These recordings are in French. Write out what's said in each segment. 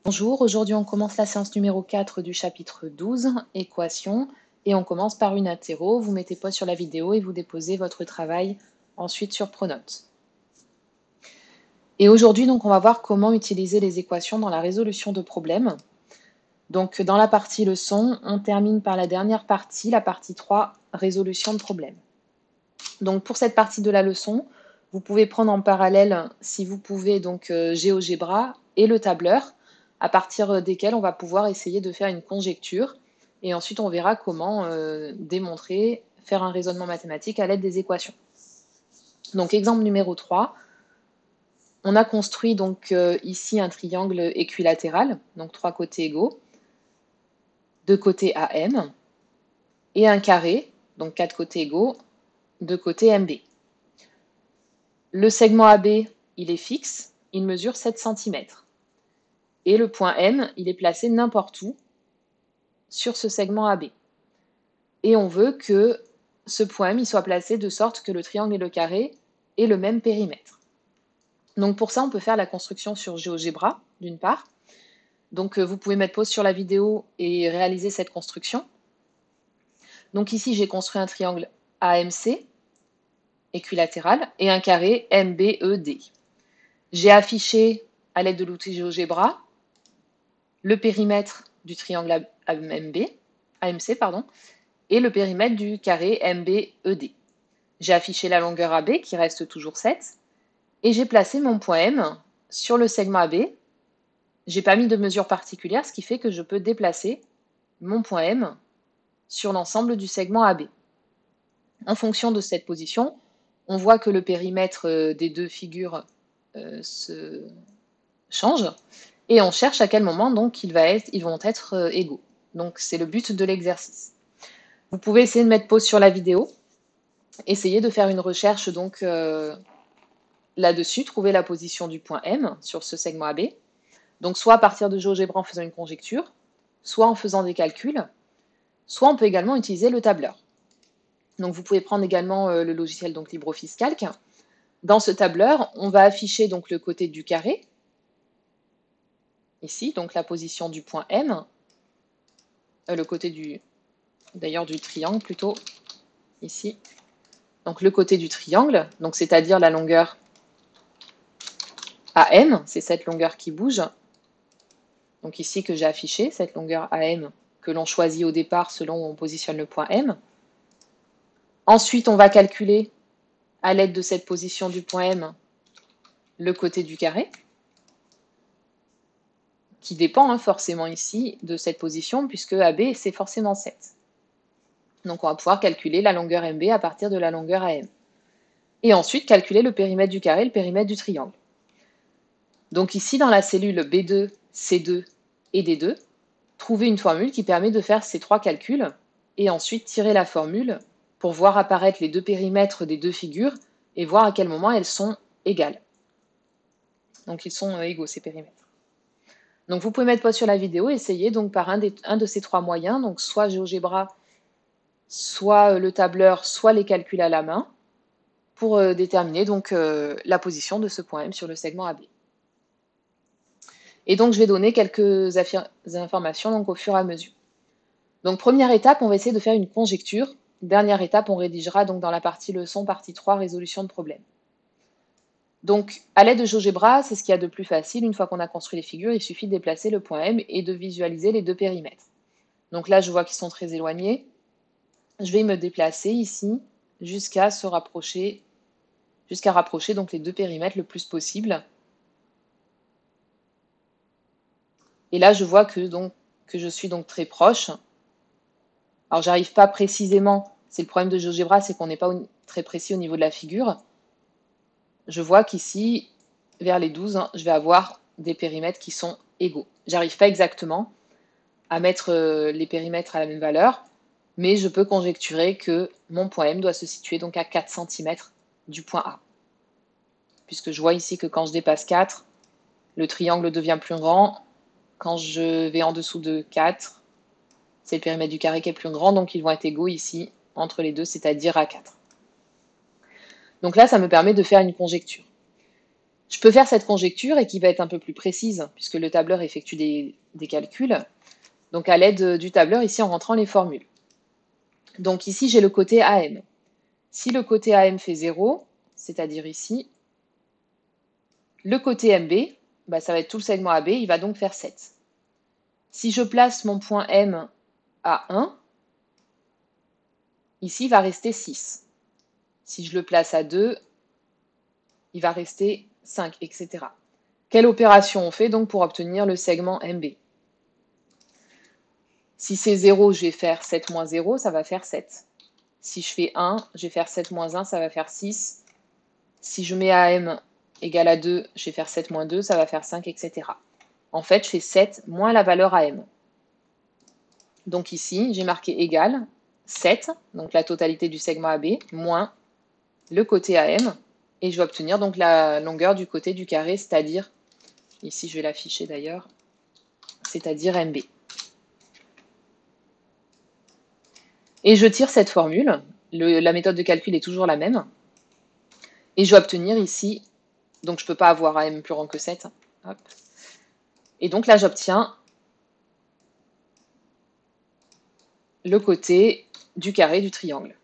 Bonjour, aujourd'hui on commence la séance numéro 4 du chapitre 12, équations, et on commence par une interro. Vous mettez pause sur la vidéo et vous déposez votre travail ensuite sur Pronote. Et aujourd'hui donc on va voir comment utiliser les équations dans la résolution de problèmes. Donc dans la partie leçon, on termine par la dernière partie, la partie 3, résolution de problèmes. Donc pour cette partie de la leçon, vous pouvez prendre en parallèle, si vous pouvez, donc GeoGebra et le tableur, à partir desquels on va pouvoir essayer de faire une conjecture. Et ensuite, on verra comment démontrer, faire un raisonnement mathématique à l'aide des équations. Donc exemple numéro 3, on a construit donc ici un triangle équilatéral, donc 3 côtés égaux, 2 côtés AM, et un carré, donc 4 côtés égaux, 2 côtés MB. Le segment AB, il est fixe, il mesure 7 cm. Et le point M, il est placé n'importe où sur ce segment AB. Et on veut que ce point M il soit placé de sorte que le triangle et le carré aient le même périmètre. Donc pour ça, on peut faire la construction sur GeoGebra, d'une part. Donc vous pouvez mettre pause sur la vidéo et réaliser cette construction. Donc ici, j'ai construit un triangle AMC, équilatéral, et un carré MBED. J'ai affiché, à l'aide de l'outil GeoGebra, le périmètre du triangle AMC et le périmètre du carré MBED. J'ai affiché la longueur AB qui reste toujours 7 et j'ai placé mon point M sur le segment AB. J'ai pas mis de mesure particulière, ce qui fait que je peux déplacer mon point M sur l'ensemble du segment AB. En fonction de cette position, on voit que le périmètre des deux figures se change et on cherche à quel moment donc ils vont être égaux. Donc c'est le but de l'exercice. Vous pouvez essayer de mettre pause sur la vidéo, essayer de faire une recherche donc là-dessus, trouver la position du point M sur ce segment AB. Donc soit à partir de GeoGebra en faisant une conjecture, soit en faisant des calculs, soit on peut également utiliser le tableur. Donc vous pouvez prendre également le logiciel donc LibreOffice Calc. Dans ce tableur, on va afficher donc le côté du carré, ici, donc la position du point M, le côté du triangle plutôt, ici. Donc le côté du triangle, donc c'est-à-dire la longueur AM, c'est cette longueur qui bouge. Donc ici que j'ai affiché, cette longueur AM que l'on choisit au départ selon où on positionne le point M. Ensuite, on va calculer à l'aide de cette position du point M le côté du carré, qui dépend forcément ici de cette position, puisque AB, c'est forcément 7. Donc on va pouvoir calculer la longueur MB à partir de la longueur AM. Et ensuite, calculer le périmètre du carré et le périmètre du triangle. Donc ici, dans la cellule B2, C2 et D2, trouver une formule qui permet de faire ces trois calculs et ensuite tirer la formule pour voir apparaître les deux périmètres des deux figures et voir à quel moment elles sont égales. Donc ils sont égaux ces périmètres. Donc vous pouvez mettre pause sur la vidéo et essayer donc par un de ces trois moyens, donc soit GeoGebra, soit le tableur, soit les calculs à la main, pour déterminer donc la position de ce point M sur le segment AB. Et donc je vais donner quelques informations donc, au fur et à mesure. Donc première étape, on va essayer de faire une conjecture. Dernière étape, on rédigera donc dans la partie leçon, partie 3, résolution de problème. Donc à l'aide de GeoGebra, c'est ce qu'il y a de plus facile. Une fois qu'on a construit les figures, il suffit de déplacer le point M et de visualiser les deux périmètres. Donc là, je vois qu'ils sont très éloignés. Je vais me déplacer ici jusqu'à rapprocher donc les deux périmètres le plus possible. Et là, je vois que je suis donc très proche. Alors, j'arrive pas précisément. C'est le problème de GeoGebra, c'est qu'on n'est pas très précis au niveau de la figure. Je vois qu'ici, vers les 12, je vais avoir des périmètres qui sont égaux. J'arrive pas exactement à mettre les périmètres à la même valeur, mais je peux conjecturer que mon point M doit se situer donc à 4 cm du point A. Puisque je vois ici que quand je dépasse 4, le triangle devient plus grand. Quand je vais en dessous de 4, c'est le périmètre du carré qui est plus grand, donc ils vont être égaux ici entre les deux, c'est-à-dire à 4. Donc là, ça me permet de faire une conjecture. Je peux faire cette conjecture et qui va être un peu plus précise, puisque le tableur effectue des calculs. Donc à l'aide du tableur, ici, en rentrant les formules. Donc ici, j'ai le côté AM. Si le côté AM fait 0, c'est-à-dire ici, le côté MB, bah, ça va être tout le segment AB, il va donc faire 7. Si je place mon point M à 1, ici, il va rester 6. Si je le place à 2, il va rester 5, etc. Quelle opération on fait donc pour obtenir le segment MB? Si c'est 0, je vais faire 7 moins 0, ça va faire 7. Si je fais 1, je vais faire 7 moins 1, ça va faire 6. Si je mets AM égale à 2, je vais faire 7 moins 2, ça va faire 5, etc. En fait, je fais 7 moins la valeur AM. Donc ici, j'ai marqué égal 7, donc la totalité du segment AB, moins le côté AM, et je vais obtenir donc la longueur du côté du carré, c'est-à-dire, ici je vais l'afficher d'ailleurs, c'est-à-dire MB. Et je tire cette formule, la méthode de calcul est toujours la même, et je vais obtenir ici, donc je ne peux pas avoir AM plus grand que 7, hop. Et donc là j'obtiens le côté du carré du triangle.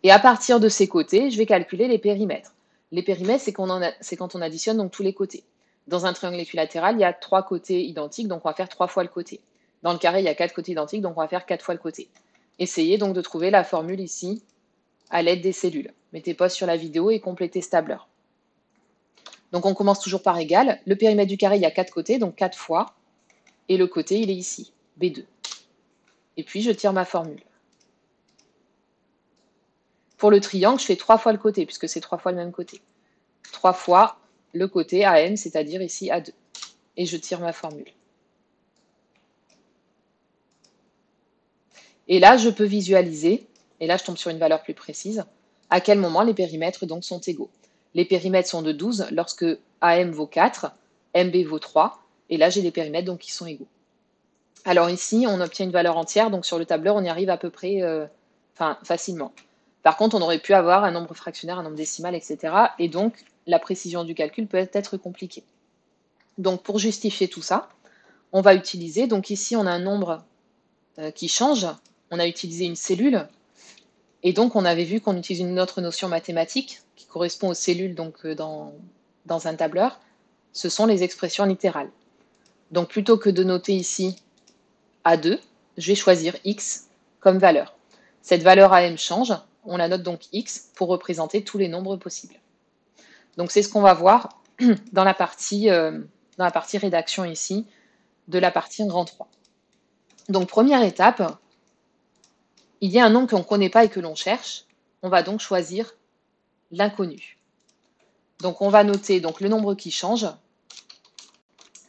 Et à partir de ces côtés, je vais calculer les périmètres. Les périmètres, c'est quand on additionne donc tous les côtés. Dans un triangle équilatéral, il y a 3 côtés identiques, donc on va faire 3 fois le côté. Dans le carré, il y a 4 côtés identiques, donc on va faire 4 fois le côté. Essayez donc de trouver la formule ici à l'aide des cellules. Mettez pause sur la vidéo et complétez ce tableur. Donc on commence toujours par égal. Le périmètre du carré, il y a 4 côtés, donc 4 fois. Et le côté, il est ici, B2. Et puis je tire ma formule. Pour le triangle, je fais 3 fois le côté, puisque c'est 3 fois le même côté. 3 fois le côté AM, c'est-à-dire ici A2. Et je tire ma formule. Et là, je peux visualiser, et là je tombe sur une valeur plus précise, à quel moment les périmètres donc sont égaux. Les périmètres sont de 12 lorsque AM vaut 4, MB vaut 3, et là j'ai des périmètres donc qui sont égaux. Alors ici, on obtient une valeur entière, donc sur le tableur, on y arrive à peu près facilement. Par contre, on aurait pu avoir un nombre fractionnaire, un nombre décimal, etc. Et donc, la précision du calcul peut être compliquée. Donc, pour justifier tout ça, on va utiliser, donc ici, on a un nombre qui change. On a utilisé une cellule. Et donc, on avait vu qu'on utilise une autre notion mathématique qui correspond aux cellules donc, dans un tableur. Ce sont les expressions littérales. Donc, plutôt que de noter ici A2, je vais choisir X comme valeur. Cette valeur AM change, on la note donc X pour représenter tous les nombres possibles. Donc c'est ce qu'on va voir dans la partie rédaction ici, de la partie en grand 3. Donc première étape, il y a un nombre qu'on ne connaît pas et que l'on cherche, on va donc choisir l'inconnu. Donc on va noter donc, le nombre qui change,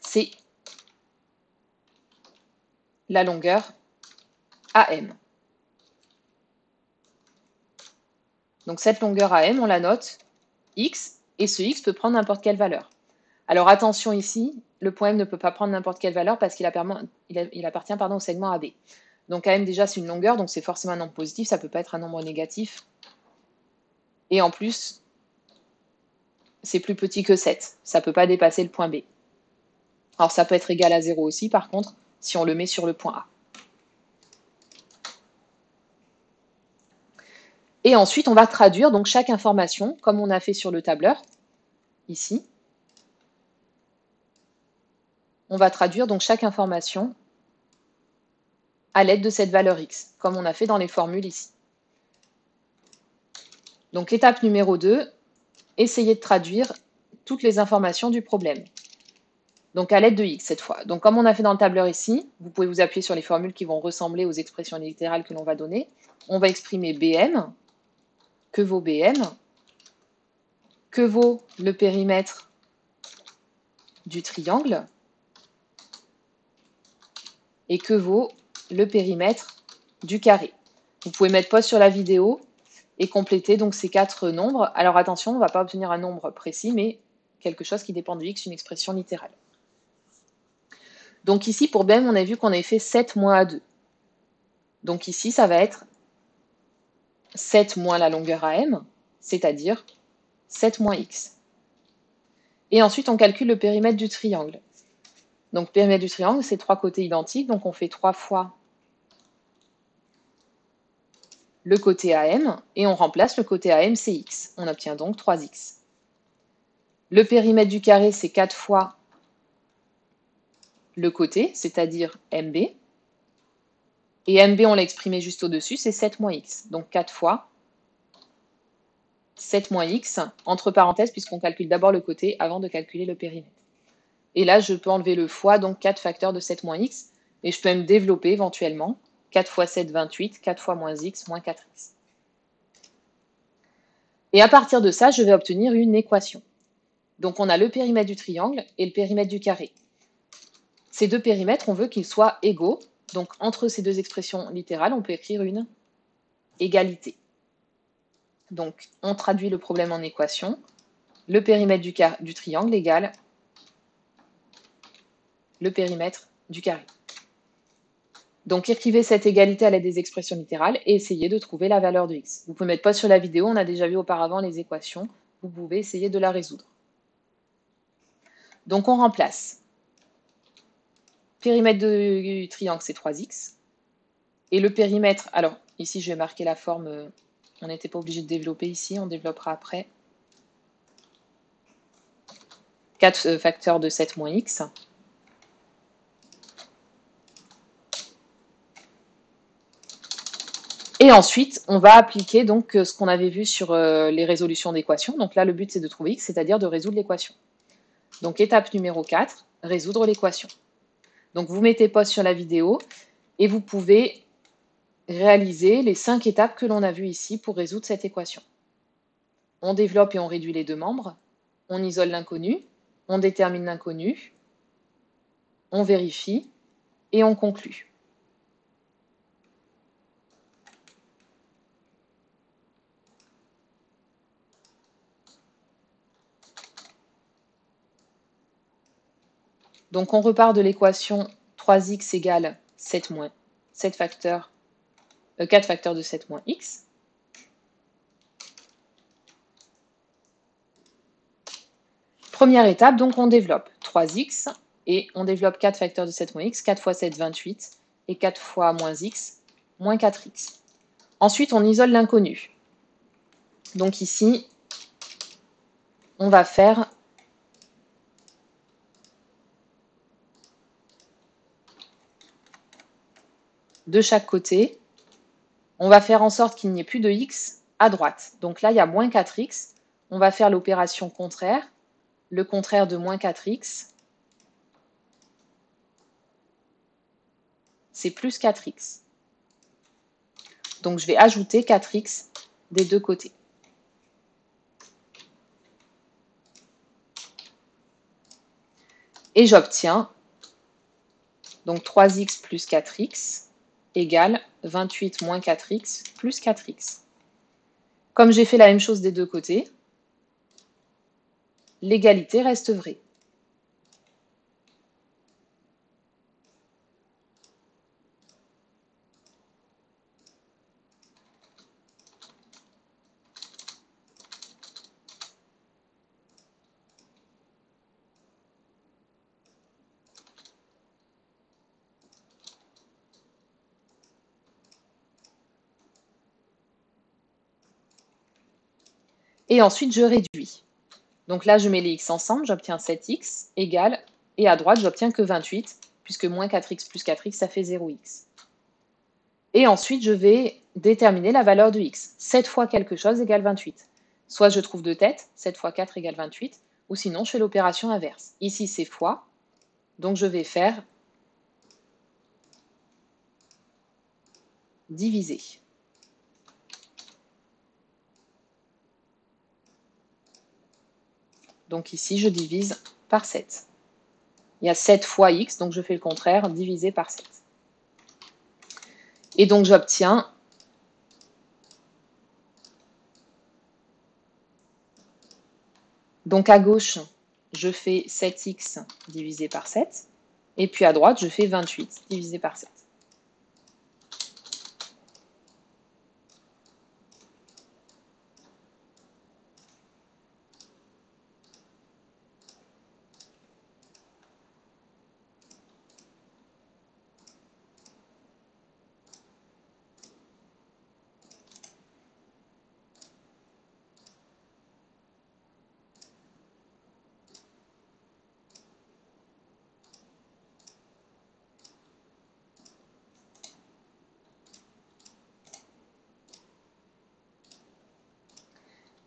c'est la longueur AM. Donc cette longueur AM, on la note X, et ce X peut prendre n'importe quelle valeur. Alors attention ici, le point M ne peut pas prendre n'importe quelle valeur parce qu'il appartient au segment AB. Donc AM déjà c'est une longueur, donc c'est forcément un nombre positif, ça ne peut pas être un nombre négatif. Et en plus, c'est plus petit que 7, ça ne peut pas dépasser le point B. Alors ça peut être égal à 0 aussi par contre, si on le met sur le point A. Et ensuite, on va traduire donc chaque information, comme on a fait sur le tableur, ici. On va traduire donc chaque information à l'aide de cette valeur X, comme on a fait dans les formules ici. Donc l'étape numéro 2, essayez de traduire toutes les informations du problème. Donc à l'aide de X cette fois. Donc comme on a fait dans le tableur ici, vous pouvez vous appuyer sur les formules qui vont ressembler aux expressions littérales que l'on va donner. On va exprimer BM, que vaut BM, que vaut le périmètre du triangle, et que vaut le périmètre du carré. Vous pouvez mettre pause sur la vidéo et compléter donc ces 4 nombres. Alors attention, on ne va pas obtenir un nombre précis, mais quelque chose qui dépend de X, une expression littérale. Donc ici, pour BM, on a vu qu'on avait fait 7 moins A2. Donc ici, ça va être 7 moins la longueur AM, c'est-à-dire 7 moins X. Et ensuite, on calcule le périmètre du triangle. Donc, périmètre du triangle, c'est 3 côtés identiques. Donc, on fait 3 fois le côté AM et on remplace le côté AM, c'est x. On obtient donc 3x. Le périmètre du carré, c'est 4 fois le côté, c'est-à-dire MB. Et MB, on l'a exprimé juste au-dessus, c'est 7 moins x. Donc 4 fois 7 moins x, entre parenthèses, puisqu'on calcule d'abord le côté avant de calculer le périmètre. Et là, je peux enlever le fois, donc 4 facteurs de 7 moins x, et je peux même développer éventuellement. 4 fois 7, 28, 4 fois moins x, moins 4x. Et à partir de ça, je vais obtenir une équation. Donc on a le périmètre du triangle et le périmètre du carré. Ces deux périmètres, on veut qu'ils soient égaux. Donc entre ces deux expressions littérales, on peut écrire une égalité. Donc on traduit le problème en équation. Le périmètre du triangle égale le périmètre du carré. Donc écrivez cette égalité à l'aide des expressions littérales et essayez de trouver la valeur de x. Vous pouvez mettre pause sur la vidéo, on a déjà vu auparavant les équations. Vous pouvez essayer de la résoudre. Donc on remplace. Périmètre du triangle, c'est 3x. Et le périmètre, alors ici je vais marquer la forme, on n'était pas obligé de développer ici, on développera après. 4 facteurs de 7 moins x. Et ensuite, on va appliquer donc ce qu'on avait vu sur les résolutions d'équations. Donc là, le but, c'est de trouver x, c'est-à-dire de résoudre l'équation. Donc étape numéro 4, résoudre l'équation. Donc vous mettez pause sur la vidéo et vous pouvez réaliser les 5 étapes que l'on a vues ici pour résoudre cette équation. On développe et on réduit les deux membres, on isole l'inconnu, on détermine l'inconnu, on vérifie et on conclut. Donc on repart de l'équation 3x égale 7 moins 7 facteurs, 4 facteurs de 7 moins x. Première étape, donc on développe 3x et on développe 4 facteurs de 7 moins x, 4 fois 7, 28, et 4 fois moins x, moins 4x. Ensuite, on isole l'inconnu. Donc ici, on va faire de chaque côté, on va faire en sorte qu'il n'y ait plus de x à droite. Donc là, il y a moins 4x. On va faire l'opération contraire. Le contraire de moins 4x, c'est plus 4x. Donc je vais ajouter 4x des deux côtés. Et j'obtiens donc 3x plus 4x égale 28 moins 4x plus 4x. Comme j'ai fait la même chose des deux côtés, l'égalité reste vraie. Et ensuite, je réduis. Donc là, je mets les x ensemble, j'obtiens 7x égale, et à droite, j'obtiens que 28, puisque moins 4x plus 4x, ça fait 0x. Et ensuite, je vais déterminer la valeur de x. 7 fois quelque chose égale 28. Soit je trouve deux têtes, 7 fois 4 égale 28, ou sinon je fais l'opération inverse. Ici, c'est fois, donc je vais faire diviser. Donc ici, je divise par 7. Il y a 7 fois x, donc je fais le contraire, divisé par 7. Et donc j'obtiens donc à gauche, je fais 7x divisé par 7. Et puis à droite, je fais 28 divisé par 7.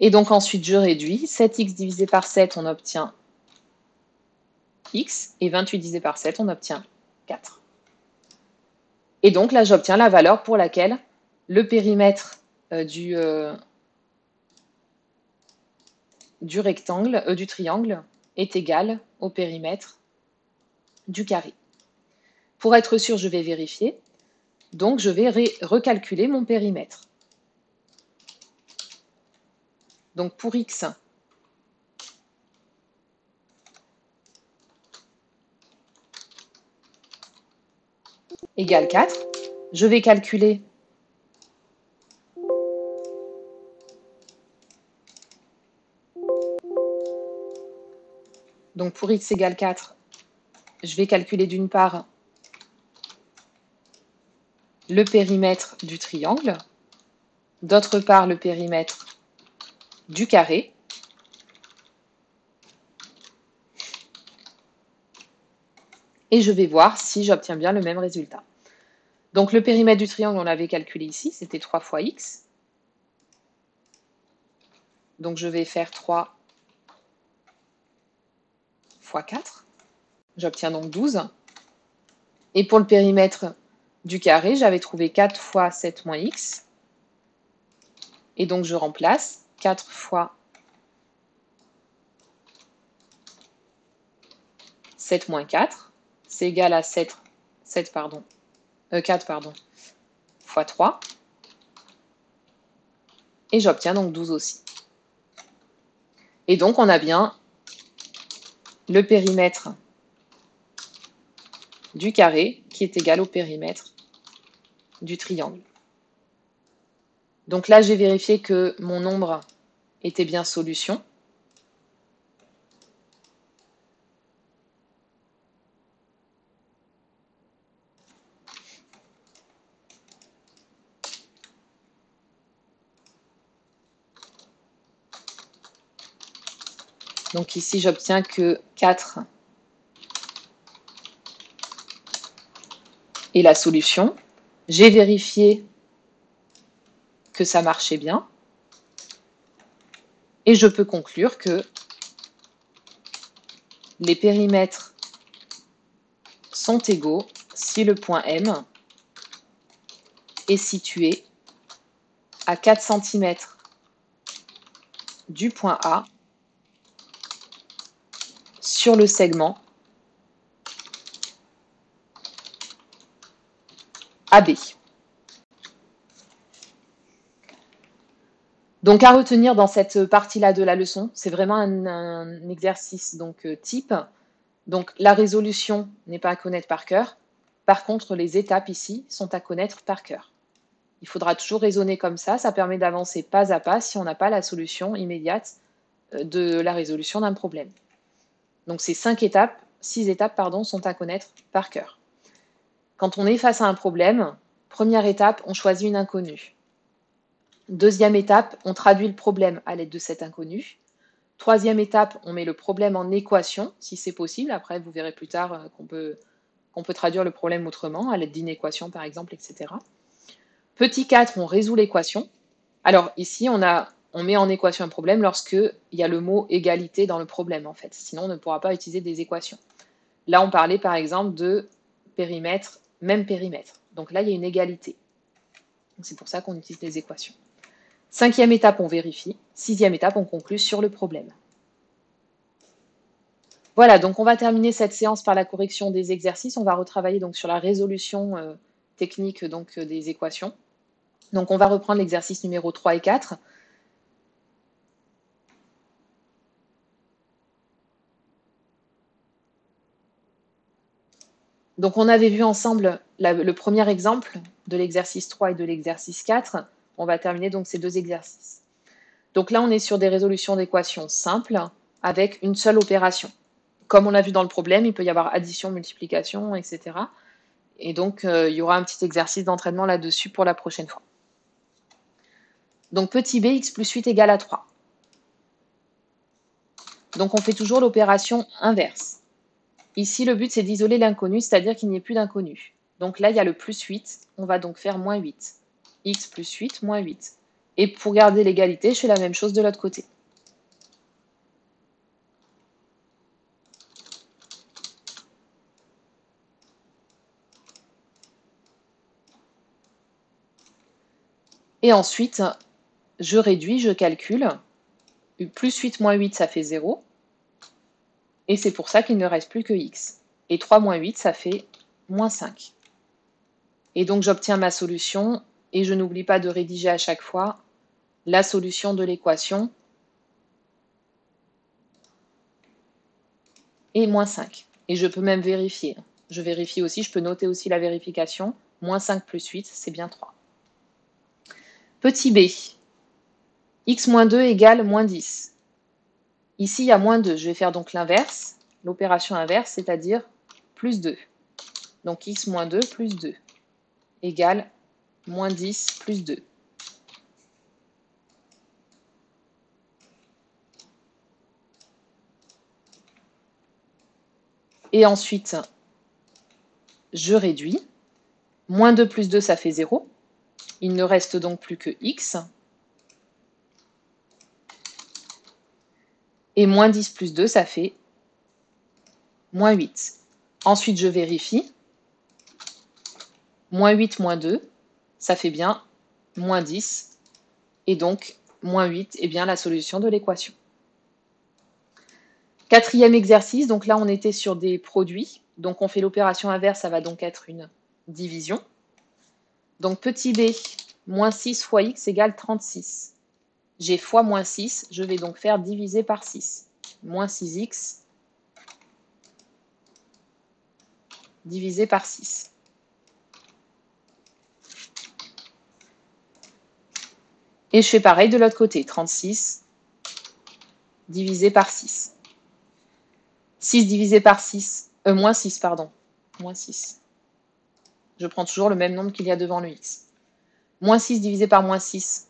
Et donc ensuite, je réduis. 7x divisé par 7, on obtient x. Et 28 divisé par 7, on obtient 4. Et donc là, j'obtiens la valeur pour laquelle le périmètre du triangle est égal au périmètre du carré. Pour être sûr, je vais vérifier. Donc, je vais recalculer mon périmètre. Donc, pour x égale 4, je vais calculer donc pour x égale 4, je vais calculer d'une part le périmètre du triangle, d'autre part le périmètre du carré. Et je vais voir si j'obtiens bien le même résultat. Donc le périmètre du triangle, on l'avait calculé ici, c'était 3 fois x. Donc je vais faire 3 fois 4. J'obtiens donc 12. Et pour le périmètre du carré, j'avais trouvé 4 fois 7 moins x. Et donc je remplace 4 fois 7 moins 4. C'est égal à 4 fois 3. Et j'obtiens donc 12 aussi. Et donc on a bien le périmètre du carré qui est égal au périmètre du triangle. Donc là, j'ai vérifié que mon nombre était bien solution. Donc ici, j'obtiens que 4 est la solution. J'ai vérifié que ça marchait bien. Et je peux conclure que les périmètres sont égaux si le point M est situé à 4 cm du point A sur le segment AB. Donc à retenir dans cette partie-là de la leçon, c'est vraiment un exercice donc, type. Donc la résolution n'est pas à connaître par cœur. Par contre, les étapes ici sont à connaître par cœur. Il faudra toujours raisonner comme ça permet d'avancer pas à pas si on n'a pas la solution immédiate de la résolution d'un problème. Donc ces 6 étapes sont à connaître par cœur. Quand on est face à un problème, première étape, on choisit une inconnue. Deuxième étape, on traduit le problème à l'aide de cette inconnue. Troisième étape, on met le problème en équation, si c'est possible. Après, vous verrez plus tard qu'on peut traduire le problème autrement, à l'aide d'une équation par exemple, etc. Petit 4, on résout l'équation. Alors ici, on met en équation un problème lorsqu'il y a le mot égalité dans le problème, en fait. Sinon, on ne pourra pas utiliser des équations. Là, on parlait par exemple de périmètre, même périmètre. Donc là, il y a une égalité. C'est pour ça qu'on utilise les équations. 5e étape, on vérifie. 6e étape, on conclut sur le problème. Voilà, donc on va terminer cette séance par la correction des exercices. On va retravailler donc sur la résolution technique donc, des équations. Donc on va reprendre l'exercice numéro 3 et 4. Donc on avait vu ensemble le premier exemple de l'exercice 3 et de l'exercice 4. On va terminer donc ces 2 exercices. Donc là, on est sur des résolutions d'équations simples avec une seule opération. Comme on l'a vu dans le problème, il peut y avoir addition, multiplication, etc. Et donc, il y aura un petit exercice d'entraînement là-dessus pour la prochaine fois. Donc, petit b, x plus 8 égale à 3. Donc, on fait toujours l'opération inverse. Ici, le but, c'est d'isoler l'inconnu, c'est-à-dire qu'il n'y ait plus d'inconnu. Donc là, il y a le plus 8. On va donc faire moins 8. X plus 8, moins 8. Et pour garder l'égalité, je fais la même chose de l'autre côté. Et ensuite, je réduis, je calcule. Plus 8 moins 8, ça fait 0. Et c'est pour ça qu'il ne reste plus que x. Et 3 moins 8, ça fait moins 5. Et donc j'obtiens ma solution, et je n'oublie pas de rédiger à chaque fois la solution de l'équation et moins 5. Et je peux même vérifier. Je vérifie aussi, je peux noter aussi la vérification. Moins 5 plus 8, c'est bien 3. Petit b, x moins 2 égale moins 10. Ici, il y a moins 2. Je vais faire donc l'inverse, l'opération inverse, c'est-à-dire plus 2. Donc x moins 2 plus 2 égale moins 10 plus 2. Et ensuite, je réduis. Moins 2 plus 2, ça fait 0. Il ne reste donc plus que x. Et moins 10 plus 2, ça fait moins 8. Ensuite, je vérifie. Moins 8 moins 2, ça fait bien moins 10. Et donc, moins 8 est bien la solution de l'équation. Quatrième exercice, donc là, on était sur des produits. Donc, on fait l'opération inverse, ça va donc être une division. Donc, petit b, moins 6 fois x égale 36. J'ai fois moins 6, je vais donc faire diviser par 6. Moins 6x divisé par 6. Et je fais pareil de l'autre côté, 36 divisé par 6. 6 divisé par 6, moins 6, pardon, moins 6. Je prends toujours le même nombre qu'il y a devant le x. Moins 6 divisé par moins 6,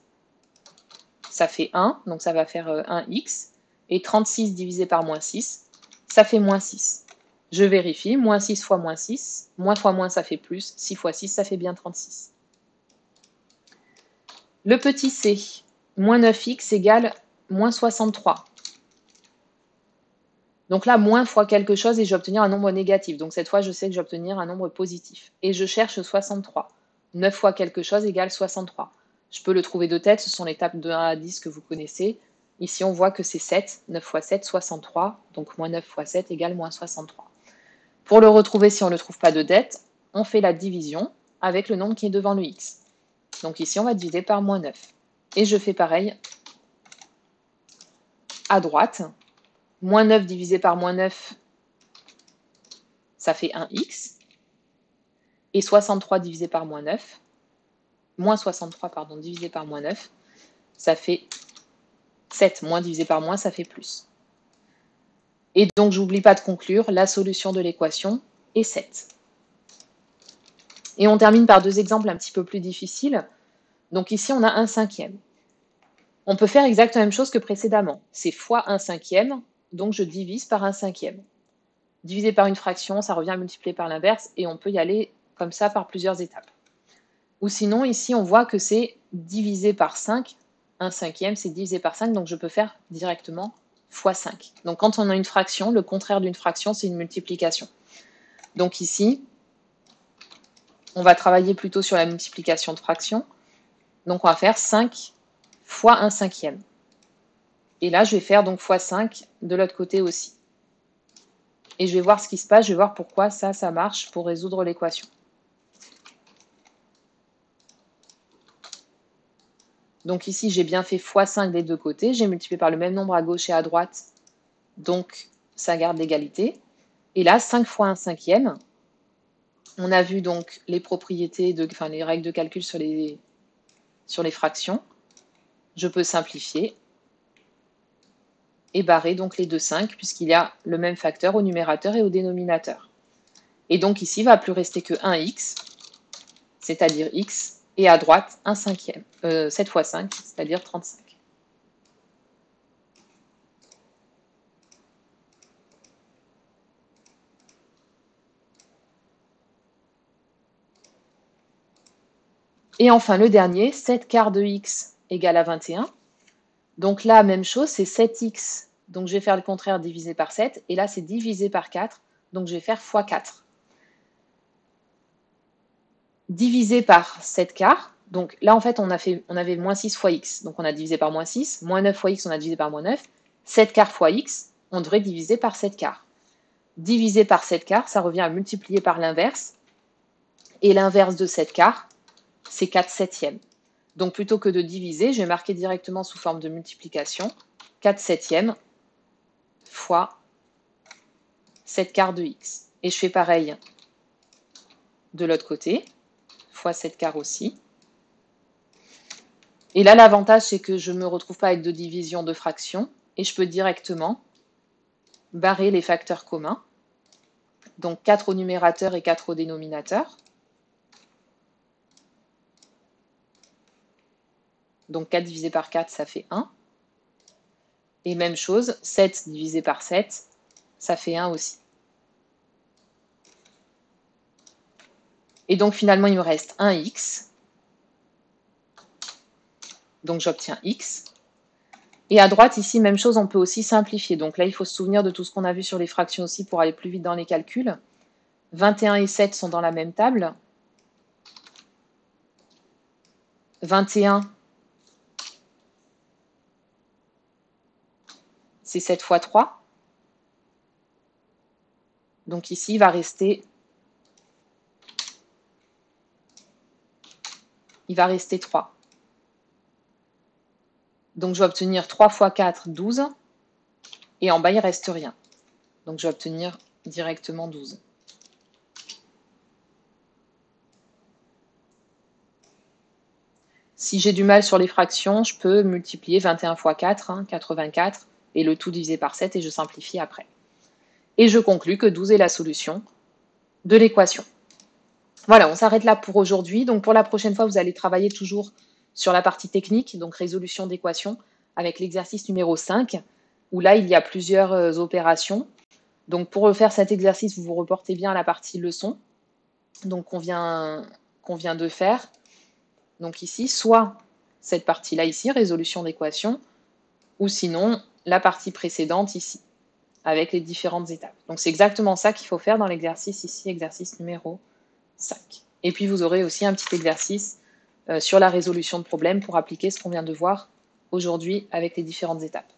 ça fait 1, donc ça va faire 1x. Et 36 divisé par moins 6, ça fait moins 6. Je vérifie, moins 6 fois moins, ça fait plus, 6 fois 6, ça fait bien 36. Le petit c, moins 9x égale moins 63. Donc là, moins fois quelque chose et je vais obtenir un nombre négatif. Donc cette fois, je sais que je vais obtenir un nombre positif. Et je cherche 63. 9 fois quelque chose égale 63. Je peux le trouver de tête, ce sont les tables de 1 à 10 que vous connaissez. Ici, on voit que c'est 7. 9 fois 7, 63. Donc moins 9 fois 7 égale moins 63. Pour le retrouver, si on ne le trouve pas de tête, on fait la division avec le nombre qui est devant le x. Donc ici, on va diviser par moins 9. Et je fais pareil à droite. Moins 9 divisé par moins 9, ça fait 1x. Et 63 divisé par moins 9, moins 63, pardon, divisé par moins 9, ça fait 7. Moins divisé par moins, ça fait plus. Et donc, j'oublie pas de conclure, la solution de l'équation est 7. Et on termine par deux exemples un petit peu plus difficiles. Donc ici, on a 1/5. On peut faire exactement la même chose que précédemment. C'est fois 1/5, donc je divise par 1/5. Diviser par une fraction, ça revient à multiplier par l'inverse, et on peut y aller comme ça par plusieurs étapes. Ou sinon, ici, on voit que c'est divisé par 5. 1/5, c'est divisé par 5, donc je peux faire directement fois 5. Donc quand on a une fraction, le contraire d'une fraction, c'est une multiplication. Donc ici, on va travailler plutôt sur la multiplication de fractions. Donc on va faire 5 fois 1/5. Et là, je vais faire donc fois 5 de l'autre côté aussi. Et je vais voir ce qui se passe, je vais voir pourquoi ça marche pour résoudre l'équation. Donc ici, j'ai bien fait fois 5 des deux côtés. J'ai multiplié par le même nombre à gauche et à droite. Donc, ça garde l'égalité. Et là, 5 fois 1/5. On a vu donc les propriétés, les règles de calcul sur les fractions. Je peux simplifier et barrer donc les deux 5 puisqu'il y a le même facteur au numérateur et au dénominateur. Et donc ici, il ne va plus rester que 1x, c'est-à-dire x, et à droite, 1/5. 7 fois 5, c'est-à-dire 35. Et enfin, le dernier, 7 quarts de x égale à 21. Donc là, même chose, c'est 7x. Donc je vais faire le contraire, divisé par 7. Et là, c'est divisé par 4. Donc je vais faire fois 4. Divisé par 7 quarts. Donc là, en fait, on avait moins 6 fois x. Donc on a divisé par moins 6. Moins 9 fois x, on a divisé par moins 9. 7 quarts fois x, on devrait diviser par 7 quarts. Divisé par 7 quarts, ça revient à multiplier par l'inverse. Et l'inverse de 7 quarts, c'est 4 septièmes. Donc plutôt que de diviser, je vais marquer directement sous forme de multiplication 4 septièmes fois 7 quarts de x. Et je fais pareil de l'autre côté, fois 7 quarts aussi. Et là, l'avantage, c'est que je ne me retrouve pas avec de division de fractions et je peux directement barrer les facteurs communs. Donc 4 au numérateur et 4 au dénominateur. Donc 4 divisé par 4, ça fait 1. Et même chose, 7 divisé par 7, ça fait 1 aussi. Et donc finalement, il me reste 1x. Donc j'obtiens x. Et à droite, ici, même chose, on peut aussi simplifier. Donc là, il faut se souvenir de tout ce qu'on a vu sur les fractions aussi pour aller plus vite dans les calculs. 21 et 7 sont dans la même table. 21, c'est 7 fois 3. Donc ici, il va rester 3. Donc je vais obtenir 3 fois 4, 12. Et en bas, il ne reste rien. Donc je vais obtenir directement 12. Si j'ai du mal sur les fractions, je peux multiplier 21 fois 4, 84, et le tout divisé par 7, et je simplifie après. Et je conclus que 12 est la solution de l'équation. Voilà, on s'arrête là pour aujourd'hui. Donc pour la prochaine fois, vous allez travailler toujours sur la partie technique, donc résolution d'équations, avec l'exercice numéro 5, où là, il y a plusieurs opérations. Donc pour refaire cet exercice, vous vous reportez bien à la partie leçon, donc qu'on vient de faire. Donc ici, soit cette partie-là ici, résolution d'équations, ou sinon la partie précédente ici, avec les différentes étapes. Donc c'est exactement ça qu'il faut faire dans l'exercice ici, exercice numéro 5. Et puis vous aurez aussi un petit exercice sur la résolution de problèmes pour appliquer ce qu'on vient de voir aujourd'hui avec les différentes étapes.